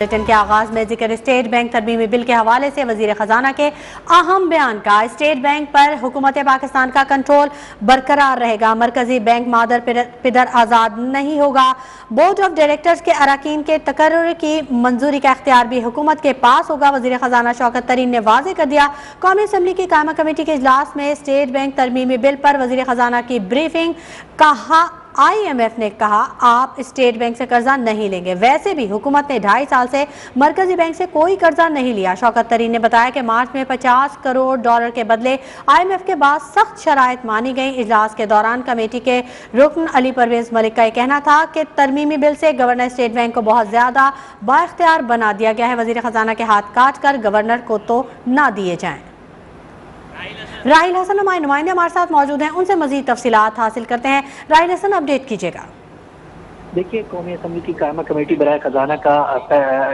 Bulletin के आगाज में जिक्र स्टेट बैंक तरमीमी बिल के हवाले से वजीर खजाना के अहम बयान का। स्टेट बैंक पर हुकूमत पाकिस्तान का कंट्रोल बरकरार रहेगा। मरकजी बैंक मादर पिदर आज़ाद नहीं होगा। बोर्ड ऑफ डायरेक्टर्स के अरकान के तकर्रुर की मंजूरी का इख्तियार भी हुकूमत के पास होगा। वजीर खजाना शौकत तरीन ने वाज़ेह कर दिया। कौमी असम्बली की कायमा कमेटी के इजलास में स्टेट बैंक तरमीमी बिल पर वजीर खजाना की ब्रीफिंग। कहा IMF ने कहा आप स्टेट बैंक से कर्जा नहीं लेंगे। वैसे भी हुकूमत ने 2.5 साल से मरकजी बैंक से कोई कर्जा नहीं लिया। शौकत तरीन ने बताया कि मार्च में $50 करोड़ के बदले IMF के बाद सख्त शराइत मानी गई। इजलास के दौरान कमेटी के रुकन अली परवेज मलिक का कहना था कि तरमीमी बिल से गवर्नर स्टेट बैंक को बहुत ज्यादा बाइख्तियार बना दिया गया है। वजीर खजाना के हाथ काट कर गवर्नर को तो ना दिए जाएं। राहिल हसन हमारे नुमाइंदे हमारे साथ मौजूद हैं, उनसे मजीद तफसीलात हासिल करते हैं। राहिल हसन, अपडेट कीजिएगा। देखिए, कौमी असम्बली की कायमा कमेटी बराए खजाना का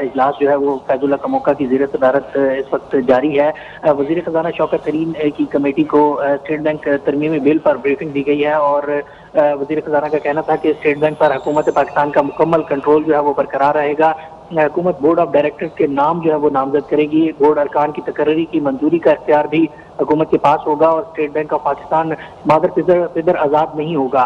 इजलास जो है वो फैजुल्लाह कमोका की ज़ेर सदारत इस वक्त जारी है। वजीर खजाना शौकत तरीन की कमेटी को स्टेट बैंक तरमीमी बिल पर ब्रीफिंग दी गई है और वजीर खजाना का कहना था कि स्टेट बैंक पर हुकूमत पाकिस्तान का मुकम्मल कंट्रोल जो है वो बरकरार रहेगा। हुकूमत बोर्ड ऑफ डायरेक्टर्स के नाम जो है वो नामजद करेगी। बोर्ड अरकान की तकर्री की मंजूरी का इख्तियार भी हुकूमत के पास होगा और स्टेट बैंक ऑफ पाकिस्तान मादर पिदर आज़ाद नहीं होगा।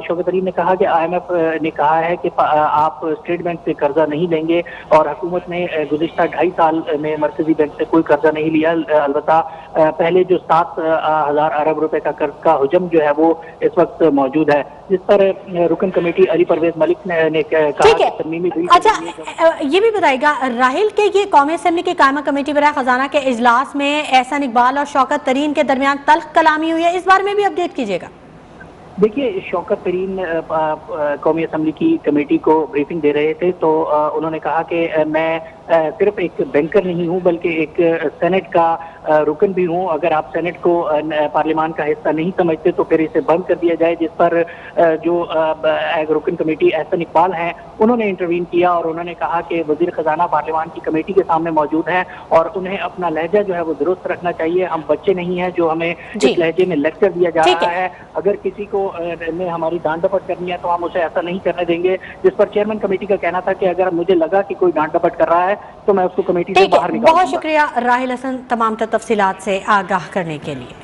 शौकत तरीन ने कहा कि IMF ने कहा है कि आप स्टेट बैंक से कर्जा नहीं लेंगे और हुकूमत ने गुज़िश्ता 2.5 साल में मरकजी बैंक से कोई कर्जा नहीं लिया। अलबत्ता पहले जो 7,000 अरब रुपए का कर्ज का हुजम जो है वो इस वक्त मौजूद है, जिस पर रुकन कमेटी अली परवेज मलिक ने कहा। अच्छा, ये भी बताइएगा राहिल के ये कौमी असम्बली की कायमा कमेटी बराए खजाना के इजलास में एहसन इकबाल और शौकत तरीन के दरमियान तल्ख कलामी हुई है, इस बारे में भी अपडेट कीजिएगा। देखिए, शौकत तरीन कौमी असम्बली की कमेटी को ब्रीफिंग दे रहे थे तो उन्होंने कहा कि मैं सिर्फ एक बैंकर नहीं हूं बल्कि एक सेनेट का रुकन भी हूं। अगर आप सेनेट को पार्लियामान का हिस्सा नहीं समझते तो फिर इसे बंद कर दिया जाए। जिस पर जो रुकन कमेटी एहसन इकबाल हैं उन्होंने इंटरवीन किया और उन्होंने कहा कि वजीर खजाना पार्लियामान की कमेटी के सामने मौजूद हैं और उन्हें अपना लहजा जो है वो दुरुस्त रखना चाहिए। हम बच्चे नहीं हैं जो हमें इस लहजे में लेक्चर दिया जा रहा है। अगर किसी को ने हमारी डांट डपट करनी है तो हम उसे ऐसा नहीं करने देंगे। जिस पर चेयरमैन कमेटी का कहना था कि अगर मुझे लगा कि कोई डांट डपट कर रहा है तो मैं उसको कमेटी से बाहर निकालूंगा। बहुत शुक्रिया राहिल हसन तमाम तफसीलात से आगाह करने के लिए।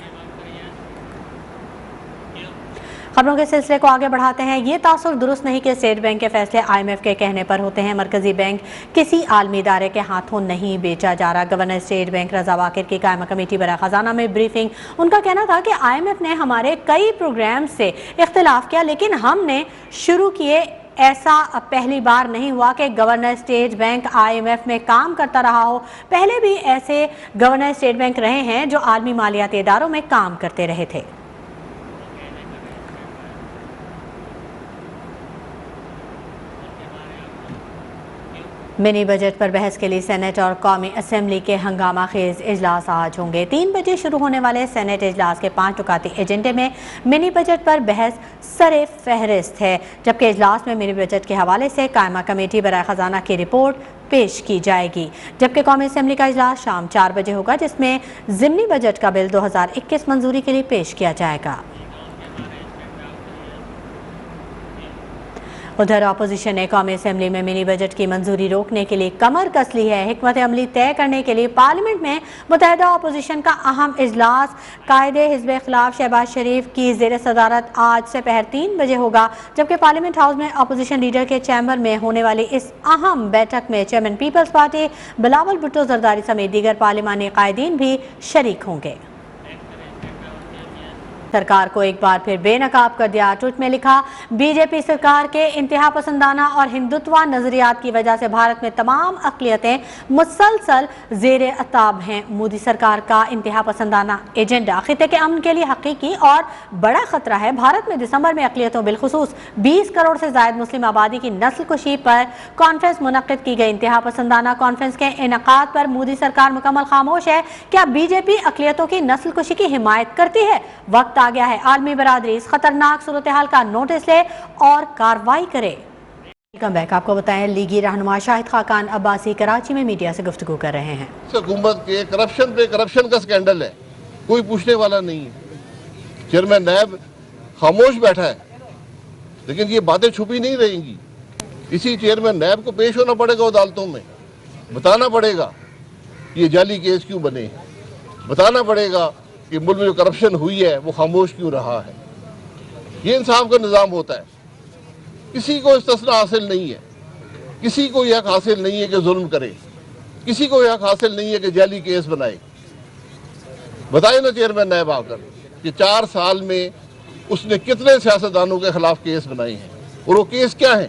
खबरों के सिलसिले को आगे बढ़ाते हैं। ये तासुर दुरुस्त नहीं कि स्टेट बैंक के फैसले IMF के कहने पर होते हैं। मरकजी बैंक किसी आलमी इदारे के हाथों नहीं बेचा जा रहा। गवर्नर स्टेट बैंक रजा वाकिर की कायमा कमेटी बराए खजाना में ब्रीफिंग। उनका कहना था कि IMF ने हमारे कई प्रोग्राम से इख्तिलाफ किया लेकिन हमने शुरू किए। ऐसा पहली बार नहीं हुआ कि गवर्नर स्टेट बैंक IMF में काम करता रहा हो। पहले भी ऐसे गवर्नर स्टेट बैंक रहे हैं जो आलमी मालियाती इदारों में काम करते रहे थे। मिनी बजट पर बहस के लिए सेनेट और कौमी असम्बली के हंगामा खेज इजलास आज होंगे। 3 बजे शुरू होने वाले सेनेट इजलास के 5 नुकाती एजेंडे में मिनी बजट पर बहस सरे फहरिस्त है, जबकि इजलास में मिनी बजट के हवाले से कायमा कमेटी बराए खजाना की रिपोर्ट पेश की जाएगी। जबकि कौमी असम्बली का इजलास शाम 4 बजे होगा जिसमें ज़िमनी बजट का बिल 2021 मंजूरी के लिए पेश किया जाएगा। उधर अपोजिशन ने कौमी असम्बली में मिनी बजट की मंजूरी रोकने के लिए कमर कस ली है। हिकमत अमली तय करने के लिए पार्लियामेंट में मुत्तहिदा अपोजिशन का अहम इजलास कायदे हिज़्ब खिलाफ शहबाज शरीफ की ज़ेर सदारत आज से पहर 3 बजे होगा, जबकि पार्लियामेंट हाउस में अपोजिशन लीडर के चैम्बर में होने वाली इस अहम बैठक में चेयरमैन पीपल्स पार्टी बिलावल भुट्टो जरदारी समेत दीगर पार्लिमानी कायदीन भी शरीक होंगे। सरकार को एक बार फिर बेनकाब कर दिया। ट्वीट में लिखा, बीजेपी सरकार के इंतहा पसंदाना और हिंदुत्वा नजरियात की वजह से भारत में तमाम अक़लियतें मुसलसल ज़ेर अताब हैं। मोदी सरकार का इंतहा पसंदाना एजेंडा खिते के अमन के लिए हकीकी और बड़ा खतरा है। भारत में दिसंबर में अक़लियतों बिलखुसूस 20 करोड़ से ज़ायद मुस्लिम आबादी की नस्ल कुशी पर कॉन्फ्रेंस मुनक़्क़िद की गई। इंतहा पसंदाना कॉन्फ्रेंस के इनेकाद पर मोदी सरकार मुकम्मल खामोश है। क्या बीजेपी अक़लियतों की नस्ल कुशी की हिमायत करती है? वक्त आ गया है आलमी बरादरी इस खतरनाक सूरत हाल का नोटिस ले और कार्रवाई करे। Welcome back. आपको बताएं, लीगी रहनुमा शाहिद खाकान अब्बासी कराची में मीडिया से गुफ्तगू कर रहे हैं। हुकूमत के करप्शन पे करप्शन का स्कैंडल है, कोई पूछने वाला नहीं है। चेयरमैन नैब खामोश बैठा है, लेकिन ये बातें छुपी नहीं रहेंगी। इसी चेयरमैन नैब को पेश होना पड़ेगा अदालतों में। بتانا پڑے گا یہ جعلی کیس کیوں بنے ہیں, بتانا پڑے گا کہ ملک میں جو کرپشن ہوئی ہے وہ خاموش کیوں رہا ہے. یہ انصاف کا نظام ہوتا ہے. کسی کو استثناء حاصل نہیں ہے, کسی کو یہ حق حاصل نہیں ہے کہ ظلم کرے, کسی کو یہ حق حاصل نہیں ہے کہ جعلی کیس بنائے. بتائے نا چیئرمین نیب آ کر کہ 4 سال میں اس نے کتنے سیاستدانوں کے خلاف کیس بنائے ہیں اور وہ کیس کیا ہیں.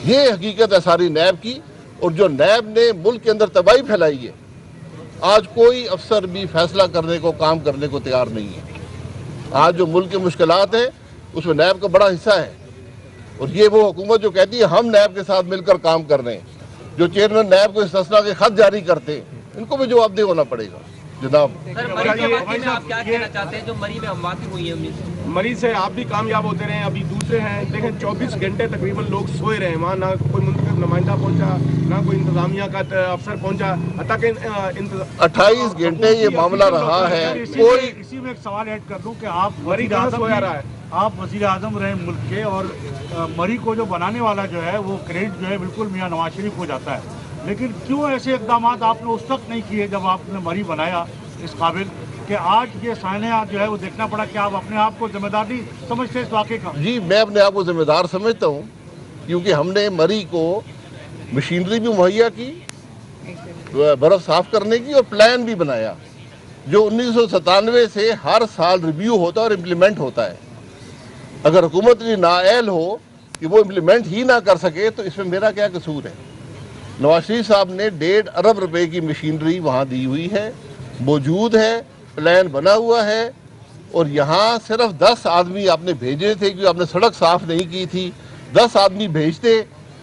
یہ حقیقت ہے ساری نیب کی. اور جو نیب نے ملک کے اندر تباہی پھیلائی ہے, آج کوئی افسر بھی فیصلہ کرنے کو, کام کرنے کو تیار نہیں ہے. آج جو ملک کے مشکلات ہیں اس میں نیب کا بڑا حصہ ہے. اور یہ وہ حکومت جو کہتی ہے ہم نیب کے ساتھ مل کر کام کر رہے ہیں, جو چیئرمین نیب کو استثناء کے خط جاری کرتے ہیں, ان کو بھی جواب دہ ہونا پڑے گا. جناب سر, مری کے واقعے میں آپ کیا کہنا چاہتے ہیں جو مری میں اموات ہوئی ہیں؟ مری سے آپ بھی کامیاب ہوتے رہے ہیں, ابھی دوسرے ہیں. دیکھیں 24 گھنٹے تقریباً لوگ سوئے رہے ہیں وہاں, نہ کوئی منتخب نمائندہ پہنچا, نہ کوئی انتظامیہ کا افسر پہنچا, حتیٰ کہ 28 گھنٹے یہ معاملہ رہا ہے. کوئی اسی میں ایک سوال ایڈ کر دوں کہ آپ مری کہاں سویا رہا ہے؟ آپ وزیر اعظم رہے ملک کے, اور مری کو جو بنانے والا جو ہے وہ کریڈٹ جو ہے بالکل میاں نواز شریف کو جاتا ہے. لیکن کیوں ایسے اقدامات آپ نے اس وقت نہیں کیے جب آپ نے مری بنایا اس قابل, کہ آج یہ سائنہ جو ہے وہ دیکھنا پڑا کہ آپ اپنے آپ کو ذمہ دار نہیں سمجھتے اس واقعے کا؟ جی, میں اپنے آپ کو ذمہ دار سمجھتا ہوں, کیونکہ ہم نے مری کو مشینری بھی مہیا کی, برف صاف کرنے کی, اور پلان بھی بنایا جو 1997 سے ہر سال ریویو ہوتا ہے اور امپلیمنٹ ہوتا ہے. اگر حکومت کی نااہل ہو کہ وہ امپلیمنٹ ہی نہ کر سکے تو اس میں میرا کیا قصور ہے. نواز شریف صاحب نے 1.5 ارب روپے کی مشینری وہاں دی ہوئی ہے, موجود ہے, پلان بنا ہوا ہے. اور یہاں صرف 10 آدمی آپ نے بھیجے تھے کیونکہ آپ نے سڑک صاف نہیں کی تھی. 10 آدمی بھیجتے,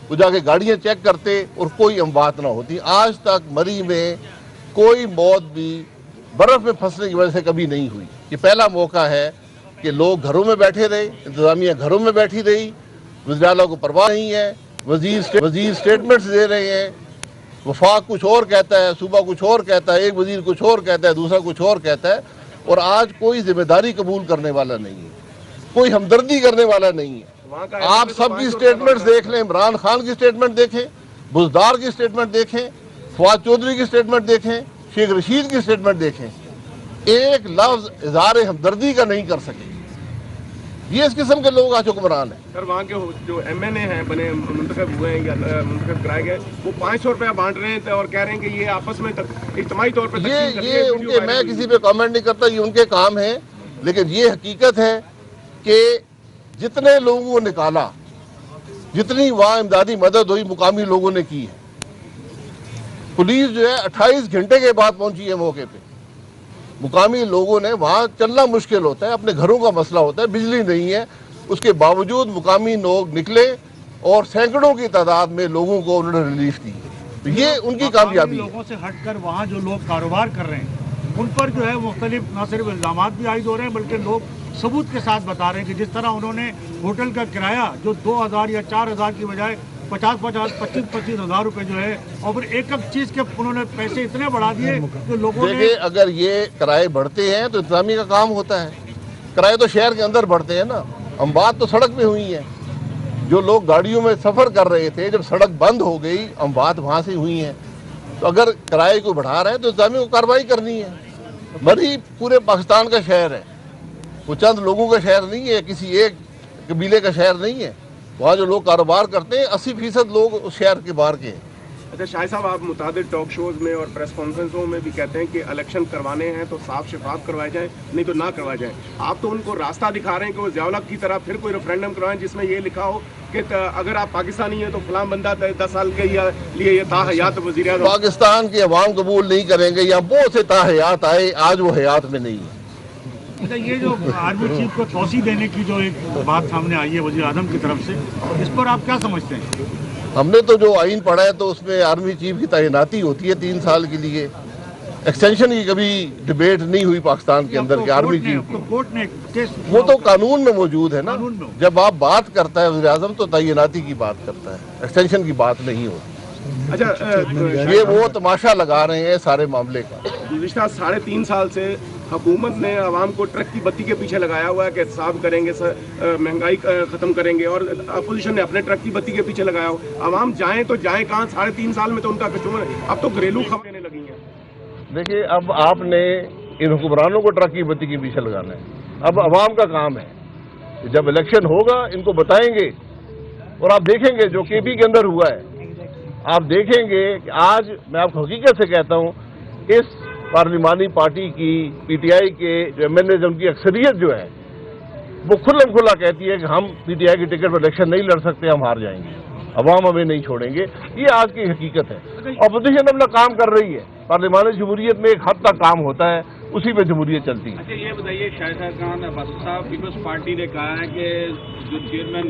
وہ جا کے گاڑیاں چیک کرتے اور کوئی اموات نہ ہوتی. آج تک مری میں کوئی موت بھی برف میں پھنسنے کی وجہ سے کبھی نہیں ہوئی. یہ پہلا موقع ہے کہ لوگ گھروں میں بیٹھے رہے, انتظامیہ گھروں میں بیٹھی رہی, وزیر اعلیٰ کو پرواہ نہیں ہے, وزیر سٹیٹمنٹس دے رہے ہیں, وفاق کچھ اور کہتا ہے, صوبہ کچھ اور کہتا ہے, ایک وزیر کچھ اور کہتا ہے, دوسرا کچھ اور کہتا ہے. اور آج کوئی ذمہ داری قبول کرنے والا نہیں ہے, کوئی ہمدردی کرنے والا نہیں ہے. آپ سب کی سٹیٹمنٹس دیکھ لیں, عمران خان کی سٹیٹمنٹ دیکھیں, بزدار کی سٹیٹمنٹ دیکھیں, فواد چودھری کی سٹیٹمنٹ دیکھیں, شیخ رشید کی سٹیٹمنٹ دیکھیں, ایک لفظ اظہار ہمدردی کا نہیں کر سکے. یہ اس قسم کے لوگ آج حکمران ہیں. سر, وہاں کے جو ایم این اے ہیں بنے, منتخب ہوئے ہیں یا منتخب کرائے گئے, وہ 500 روپیہ بانٹ رہے ہیں اور کہہ رہے ہیں کہ یہ آپس میں اجتماعی طور پہ یہ ان کے, میں کسی پہ کامنٹ نہیں کرتا, یہ ان کے کام ہیں. لیکن یہ حقیقت ہے کہ جتنے لوگوں کو نکالا, جتنی وہاں امدادی مدد ہوئی مقامی لوگوں نے کی ہے. پولیس جو ہے 28 گھنٹے کے بعد پہنچی ہے موقع پہ. مقامی لوگوں نے, وہاں چلنا مشکل ہوتا ہے, اپنے گھروں کا مسئلہ ہوتا ہے, بجلی نہیں ہے, اس کے باوجود مقامی لوگ نکلے اور سینکڑوں کی تعداد میں لوگوں کو انہوں نے ریلیف دی. یہ ان کی کامیابی ہے. لوگوں سے ہٹ کر وہاں جو لوگ کاروبار کر رہے ہیں ان پر جو ہے مختلف نہ صرف الزامات بھی عائد ہو رہے ہیں بلکہ لوگ ثبوت کے ساتھ بتا رہے ہیں کہ جس طرح انہوں نے ہوٹل کا کرایہ جو 2,000 یا 4,000 کی بجائے 25,000 ہزار روپے جو ہے, اور پھر ایک چیز کے انہوں نے پیسے اتنے بڑھا دیے کہ لوگوں نے. دیکھیں, اگر یہ کرائے بڑھتے ہیں تو انتظامیہ کا کام ہوتا ہے. کرائے تو شہر کے اندر بڑھتے ہیں نا, اموات تو سڑک پہ ہوئی ہیں. جو لوگ گاڑیوں میں سفر کر رہے تھے, جب سڑک بند ہو گئی اموات وہاں سے ہوئی ہیں. تو اگر کرائے کو بڑھا رہے ہیں تو انتظامیہ کو کارروائی کرنی ہے. مری پورے پاکستان کا شہر ہے, وہ چند لوگوں کا شہر نہیں ہے, کسی ایک قبیلے کا شہر نہیں ہے. وہاں جو لوگ کاروبار کرتے ہیں 80% لوگ اس شہر کے باہر کے ہیں. اچھا شاہد صاحب, آپ متعدد ٹاک شوز میں اور پریس کانفرنسوں میں بھی کہتے ہیں کہ الیکشن کروانے ہیں تو صاف شفاف کروائے جائیں, نہیں تو نہ کروائے جائیں. آپ تو ان کو راستہ دکھا رہے ہیں کہ وہ ضیاء الحق کی طرح پھر کوئی ریفرینڈم کروائیں جس میں یہ لکھا ہو کہ اگر آپ پاکستانی ہیں تو فلاں بندہ 10 سال کے لیے یہ تاحیات وزیر اعظم. پاکستان کے عوام قبول نہیں کریں گے, یا بہت سے تاحیات آئے, آج وہ حیات میں نہیں ہے. اچھا, یہ جو آرمی چیف کو توسیع دینے کی جو ایک بات سامنے آئی ہے وزیر اعظم کی طرف سے, اس پر آپ کیا سمجھتے ہیں؟ ہم نے تو جو آئین پڑھا ہے تو اس میں آرمی چیف کی تعیناتی ہوتی ہے 3 سال کے لیے. ایکسٹینشن کی کبھی ڈبیٹ نہیں ہوئی پاکستان کے اندر کہ آرمی چیف, وہ تو قانون میں موجود ہے نا. جب آپ بات کرتا ہے وزیر اعظم تو تعیناتی کی بات کرتا ہے, ایکسٹینشن کی بات نہیں ہوتی. اچھا, یہ وہ تماشا لگا رہے ہیں سارے معاملے کا. گزشتہ 3.5 سال سے हुकूमत ने आवाम को ट्रक की बत्ती के पीछे लगाया हुआ है कि एहतसाब करेंगे, महंगाई ख़त्म करेंगे, और अपोजिशन ने अपने ट्रक की बत्ती के पीछे लगाया हो। आवाम जाएँ तो जाएँ कहाँ? 3.5 साल में तो उनका कस्टमर अब तो घरेलू खबरें लगी हैं। देखिए, अब आपने इन हुक्मरानों को ट्रक की बत्ती के पीछे लगाना है। अब अवाम का काम है, जब इलेक्शन होगा इनको बताएंगे, और आप देखेंगे जो केपी के अंदर हुआ है, आप देखेंगे कि आज मैं आपको हकीकत से कहता हूँ, इस पार्लिमानी पार्टी की पीटीआई के जो MNAs उनकी अक्सरियत जो है वो खुल्लम खुला कहती है कि हम पीटीआई की टिकट पर इलेक्शन नहीं लड़ सकते, हम हार जाएंगे, अवाम हमें नहीं छोड़ेंगे। ये आज की हकीकत है। अपोजिशन अपना काम कर रही है। पार्लिमानी जमहूरियत में एक हद तक काम होता है, उसी पे जमहूरियत चलती है। अच्छा, ये बताइए, शाहिद खान बादल साहब, पीपल्स पार्टी ने कहा है कि जो चेयरमैन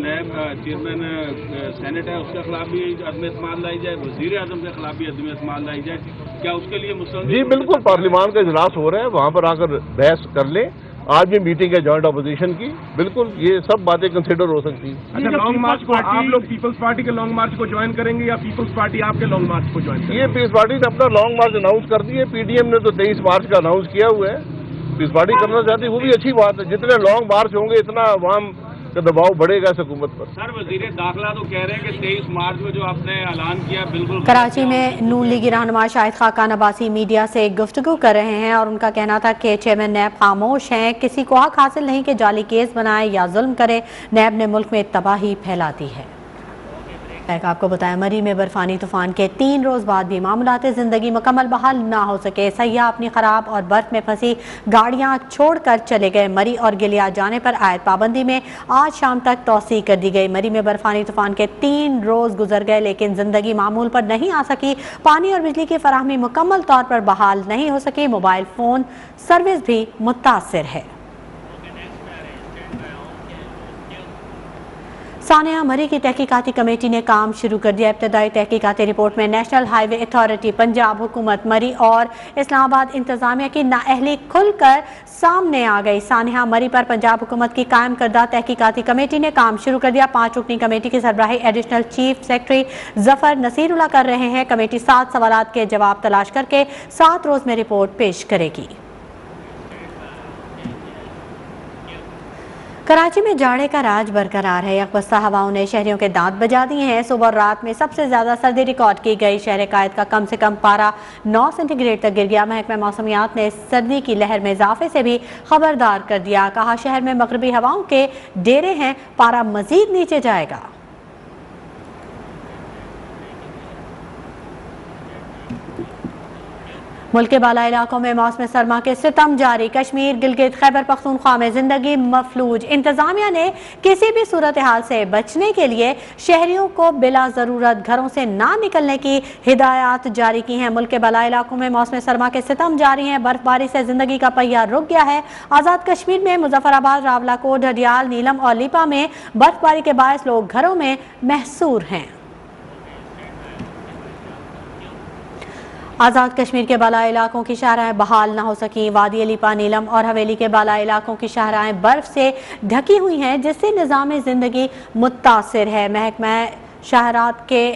सेनेट है उसके खिलाफ भी अदम एतमाद लाई जाए, वज़ीर आज़म के खिलाफ भी अदम एतमाद लाई जाए, क्या उसके लिए मुस्तक़बिल? जी बिल्कुल, पार्लिमान का इजलास हो रहा है, वहाँ पर आकर बहस कर लें। आज भी मीटिंग है जॉइंट अपोजिशन की, बिल्कुल ये सब बातें कंसिडर हो सकती हैं। अच्छा, लॉन्ग मार्च को आप लोग पीपल्स पार्टी के लॉन्ग मार्च को ज्वाइन करेंगे या पीपल्स पार्टी आपके लॉन्ग मार्च को ज्वाइन करेंगे? ये पीपल्स पार्टी ने अपना लॉन्ग मार्च अनाउंस कर दिया, PDM ने तो 23 मार्च का अनाउंस किया हुआ है। पीपल्स पार्टी करना चाहती है, वो भी अच्छी बात है। जितने लॉन्ग मार्च होंगे इतना अवाम का दबाव बढ़ेगा इस हुकूमत पर। सर, वज़ीर दाखिला तो कह रहे हैं कि 23 मार्च में जो आपने ऐलान किया बिल्कुल। कराची में नून लीगी रहनुमा शाहिद खाकान अब्बासी मीडिया से गुफ्तगू कर रहे हैं और उनका कहना था कि चेयरमैन नैब खामोश हैं, किसी को हक हासिल नहीं कि जाली केस बनाए या जुल्म करे। नैब ने मुल्क में तबाही फैलाती है। आपको बताया, मरी में बर्फानी तूफान के 3 रोज बाद भी मामलात ज़िंदगी मुकम्मल बहाल ना हो सके। सयाह अपनी खराब और बर्फ में फंसी गाड़ियां छोड़कर चले गए। मरी और गिलिया जाने पर आयत पाबंदी में आज शाम तक तौसी कर दी गई। मरी में बर्फानी तूफान के 3 रोज गुजर गए, लेकिन जिंदगी मामूल पर नहीं आ सकी। पानी और बिजली की फराहमी मुकम्मल तौर पर बहाल नहीं हो सकी। मोबाइल फोन सर्विस भी मुतासिर है। सानिया, मरी की तहकीकाती कमेटी ने काम शुरू कर दिया। इब्तदाई तहकीकाती रिपोर्ट में नेशनल हाईवे अथॉरिटी, पंजाब हुकूमत, मरी और इस्लामाबाद इंतजामिया की नाअहली खुलकर सामने आ गई। सानिया मरी पर पंजाब हुकूमत की कायम करदा तहकीकाती कमेटी ने काम शुरू कर दिया। 5 रुकनी कमेटी की सरबराही additional chief secretary Zafar Nasirullah कर रहे हैं। कमेटी 7 सवालात के जवाब तलाश करके 7 रोज में रिपोर्ट पेश करेगी। कराची में जाड़े का राज बरकरार है। यकबस्ता हवाओं ने शहरियों के दांत बजा दिए हैं। सुबह और रात में सबसे ज्यादा सर्दी रिकॉर्ड की गई। शहर कायद का कम से कम पारा 9 सेंटीग्रेड तक गिर गया। महकमा मौसमियात ने सर्दी की लहर में इजाफे से भी खबरदार कर दिया। कहा, शहर में मगरबी हवाओं के डेरे हैं, पारा मजीद नीचे जाएगा। मुल्क के बाला इलाकों में मौसम सरमा के सितम जारी। कश्मीर, गिलगित, खैबर पख्तूनख्वा में जिंदगी मफलूज। इंतजामिया ने किसी भी सूरत हाल से बचने के लिए शहरियों को बिला जरूरत घरों से ना निकलने की हिदायत जारी की हैं। मुल्क के बाला इलाकों में मौसम सरमा के सितम जारी हैं। बर्फबारी से जिंदगी का पहिया रुक गया है। आज़ाद कश्मीर में मुजफ्फराबाद, रावलाकोट, ढडियाल, नीलम और लीपा में बर्फबारी के बायस लोग घरों में महसूर हैं। आज़ाद कश्मीर के बाला इलाकों की शाहराएं बहाल ना हो सकी। वादी लीपा, नीलम और हवेली के बाला इलाकों की शाहराएं बर्फ से ढकी हुई हैं, जिससे निज़ाम ज़िंदगी मुतासिर है। महकमा शाहरात के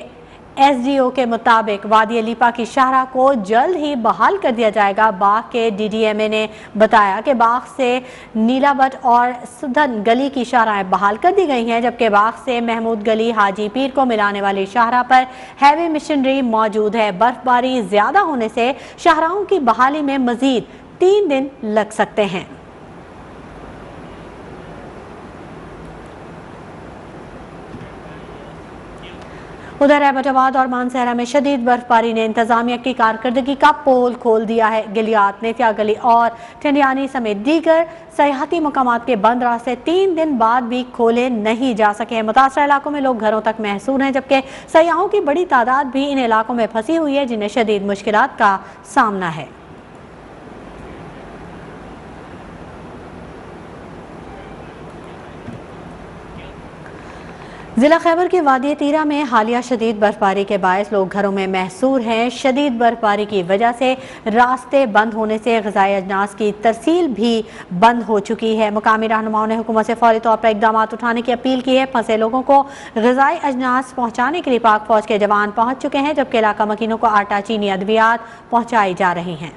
SDO के मुताबिक वादी लीपा की शाहरा को जल्द ही बहाल कर दिया जाएगा। बाग के DDMA ने बताया कि बाग से नीलाबट और सुधन गली की शाहराएं बहाल कर दी गई हैं, जबकि बाग से महमूद गली, हाजी पीर को मिलाने वाली शाहरा पर हैवी मशीनरी मौजूद है। बर्फबारी ज्यादा होने से शाहराओं की बहाली में मजीद 3 दिन लग सकते हैं। उधर एबटाबाद और मानसहरा में शदीद बर्फबारी ने इंतजामिया की कारकर्दगी का पोल खोल दिया है। गिलियात, नेतिया गली और ठंडियानी समेत दीगर सयाहती मकामात के बंद रास्ते 3 दिन बाद भी खोले नहीं जा सके। मुतासर इलाकों में लोग घरों तक महसूर हैं, जबकि सयाहों की बड़ी तादाद भी इन इलाकों में फंसी हुई है, जिन्हें शदीद मुश्किलात का सामना है। जिला खैबर के वादी तीरा में हालिया शदीद बर्फबारी के बायस लोग घरों में महसूर हैं। शदीद बर्फबारी की वजह से रास्ते बंद होने से ग़िज़ाई अजनास की तरसील भी बंद हो चुकी है। मुकामी रहनुमाओं ने हुकूमत से फौरी तौर पर इक़दाम उठाने की अपील की है। फंसे लोगों को ग़िज़ाई अजनास पहुँचाने के लिए पाक फ़ौज के जवान पहुँच चुके हैं, जबकि इलाका मकीनों को आटा, चीनी, अद्वियात पहुँचाई जा रही हैं।